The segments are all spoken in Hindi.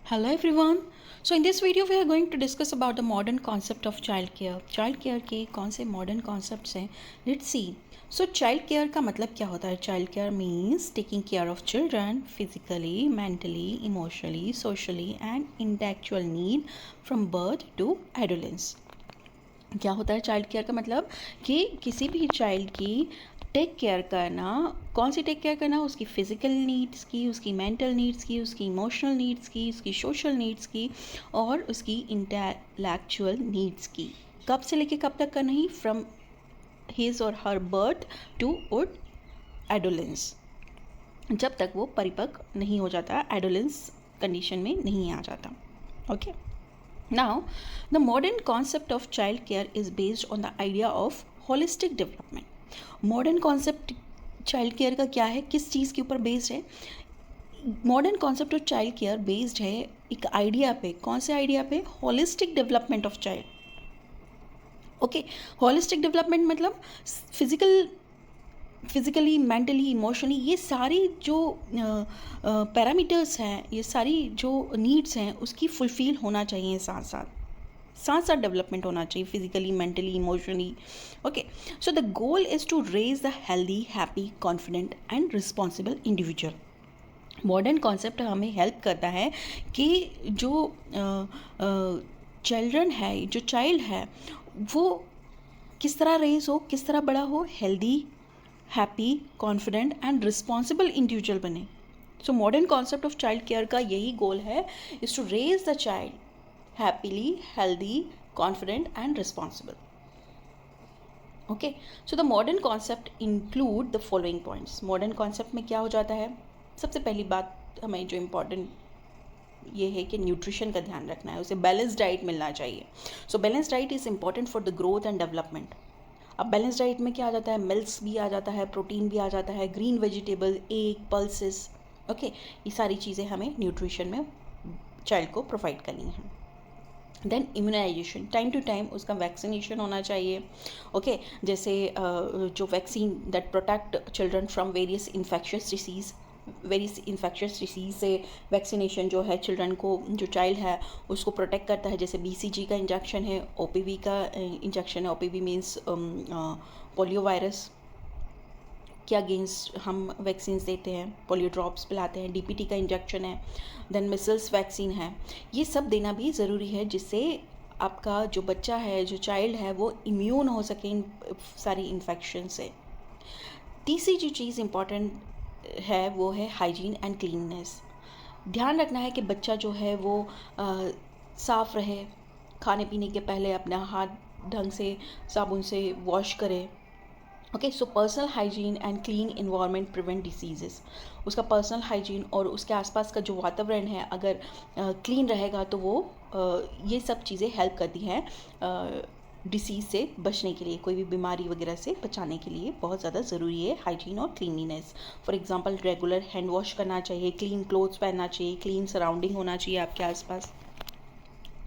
Hello everyone. So in this video we are going to discuss about the modern concept of child care. Child care के कौन से modern concepts हैं? Let's see. So child care का मतलब क्या होता है? Child care means taking care of children physically, mentally, emotionally, socially and intellectual need from birth to adolescence. क्या होता है चाइल्ड केयर का मतलब कि किसी भी चाइल्ड की टेक केयर करना, कौन सी टेक केयर करना, उसकी फ़िज़िकल नीड्स की, उसकी मेंटल नीड्स की, उसकी इमोशनल नीड्स की, उसकी सोशल नीड्स की और उसकी इंटेलेक्चुअल नीड्स की। कब से लेके कब तक करना ही? फ्रॉम हिज और हर बर्थ टू उड एडोलेंस, जब तक वो परिपक्व नहीं हो जाता, एडोलेंस कंडीशन में नहीं आ जाता। Okay Now, the modern concept of child care is based on the idea of holistic development. Modern concept child care का क्या है, किस चीज़ के ऊपर बेस्ड है? Modern concept of child care based है एक आइडिया पे। कौन से आइडिया पे? Holistic development of child. Okay, holistic development मतलब फिज़िकली, मेंटली, इमोशनली, ये सारी जो पैरामीटर्स हैं, ये सारी जो नीड्स हैं, उसकी फुलफ़िल होना चाहिए साथ डेवलपमेंट होना चाहिए physically, mentally, emotionally. Okay, so the goal is to raise the healthy, happy, confident and responsible individual. Modern concept हमें हेल्प करता है कि जो चिल्ड्रन है, जो चाइल्ड है, वो किस तरह रेज हो, किस तरह बड़ा हो, healthy, happy, confident and responsible individual बने। So modern concept of child care का यही गोल है, is to raise the child happily, healthy, confident and responsible. Okay, so the modern concept include the following points. Modern concept में क्या हो जाता है? सबसे पहली बात हमें जो इम्पॉर्टेंट ये है कि न्यूट्रिशन का ध्यान रखना है, उसे बैलेंस डाइट मिलना चाहिए। So balance diet is important for the growth and development. अब बैलेंस डाइट में क्या आ जाता है? मिल्क्स भी आ जाता है, प्रोटीन भी आ जाता है, green vegetable, egg, pulses. Okay, ये सारी चीज़ें हमें न्यूट्रिशन में चाइल्ड को प्रोवाइड करनी है। Then immunisation, time to time उसका वैक्सीनेशन होना चाहिए। ओके, जैसे जो vaccine that protect children from various infectious disease से वैक्सीनेशन जो है चिल्ड्रन को, जो चाइल्ड है उसको प्रोटेक्ट करता है। जैसे BCG का इंजेक्शन है, OPV का इंजेक्शन है। OPV मीन्स पोलियो वायरस के अगेंस्ट हम वैक्सीन देते हैं, पोलियो ड्रॉप्स पिलाते हैं। DPT का इंजेक्शन है, देन मिसल्स वैक्सीन है। ये सब देना भी ज़रूरी है जिससे आपका जो बच्चा है, जो चाइल्ड है, वो इम्यून हो सके इन सारी इन्फेक्शन से। तीसरी जो चीज़ इम्पॉर्टेंट है वो है हाइजीन एंड क्लीननेस। ध्यान रखना है कि बच्चा जो है वो साफ़ रहे, खाने पीने के पहले अपना हाथ ढंग से साबुन से वॉश करे। Okay, so personal hygiene and clean environment prevent diseases. उसका पर्सनल हाइजीन और उसके आसपास का जो वातावरण है अगर क्लीन रहेगा तो वो ये सब चीज़ें हेल्प करती हैं डिसीज़ से बचने के लिए, कोई भी बीमारी वगैरह से बचाने के लिए बहुत ज़्यादा ज़रूरी है हाइजीन और cleanliness. For example regular hand wash करना चाहिए, क्लीन क्लोथ्स पहनना चाहिए, क्लीन सराउंडिंग होना चाहिए आपके आसपास।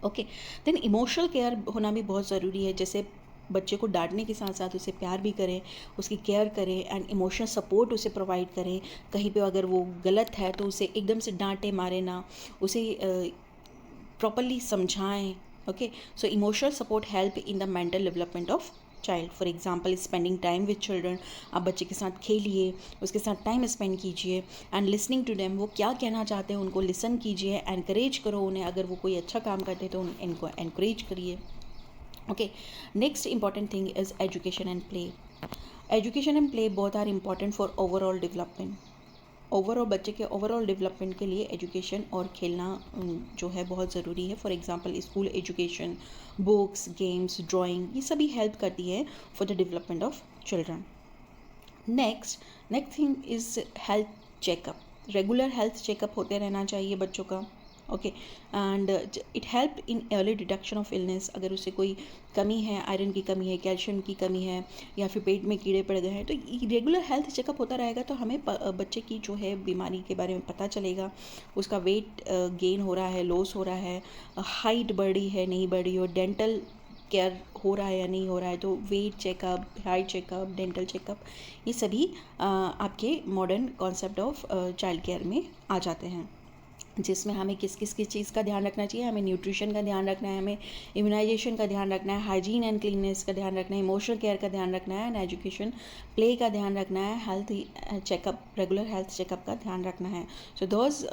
ओके, देन इमोशनल केयर होना भी बहुत ज़रूरी है। जैसे बच्चे को डांटने के साथ साथ उसे प्यार भी करें, उसकी केयर करें एंड इमोशनल सपोर्ट उसे प्रोवाइड करें। कहीं पे अगर वो गलत है तो उसे एकदम से डांटे मारे ना, उसे प्रॉपरली समझाएं। Okay, so emotional support help in the mental development of child. For example spending time with children. आप बच्चे के साथ खेलिए, उसके साथ टाइम स्पेंड कीजिए एंड लिसनिंग टू देम। वो क्या कहना चाहते हैं उनको लिसन कीजिए, एनकरेज करो उन्हें। अगर वो कोई अच्छा काम करते हैं तो इनको एनकरेज करिए। Okay, next important thing is education and play. Education and play both are important for overall development. Overall बच्चे के ओवरऑल डेवलपमेंट के लिए एजुकेशन और खेलना जो है बहुत ज़रूरी है। For example school education, books, games, drawing, ये सभी हेल्प करती है for the development of children. Next thing is health checkup. Regular health checkup होते रहना चाहिए बच्चों का। Okay, and it help in early detection of illness. अगर उसे कोई कमी है, आयरन की कमी है, कैल्शियम की कमी है या फिर पेट में कीड़े पड़ गए हैं, तो रेगुलर हेल्थ चेकअप होता रहेगा तो हमें बच्चे की जो है बीमारी के बारे में पता चलेगा। उसका वेट गेन हो रहा है, लॉस हो रहा है, हाइट बढ़ी है, नहीं बढ़ी हो, डेंटल केयर हो रहा है या नहीं हो रहा है, तो weight checkup, height checkup, dental checkup, ये सभी आपके modern concept of child care में आ जाते हैं। जिसमें हमें किस किस चीज़ का ध्यान रखना चाहिए। हमें न्यूट्रिशन का ध्यान रखना है, हमें इम्यूनाइजेशन का ध्यान रखना है, हाइजीन एंड क्लीननेस का ध्यान रखना है, इमोशनल केयर का ध्यान रखना है, एंड एजुकेशन प्ले का ध्यान रखना है, health checkup, regular health checkup का ध्यान रखना है। So those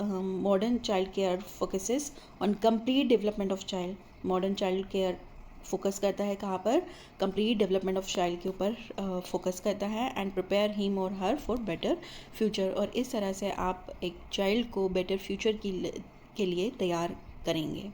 modern child care focuses on complete development of child. Modern child care focus करता है कहाँ पर? कंप्लीट डेवलपमेंट ऑफ चाइल्ड के ऊपर फोकस करता है, एंड प्रिपेयर हिम और हर फॉर बेटर फ्यूचर। और इस तरह से आप एक चाइल्ड को बेटर फ्यूचर के लिए तैयार करेंगे।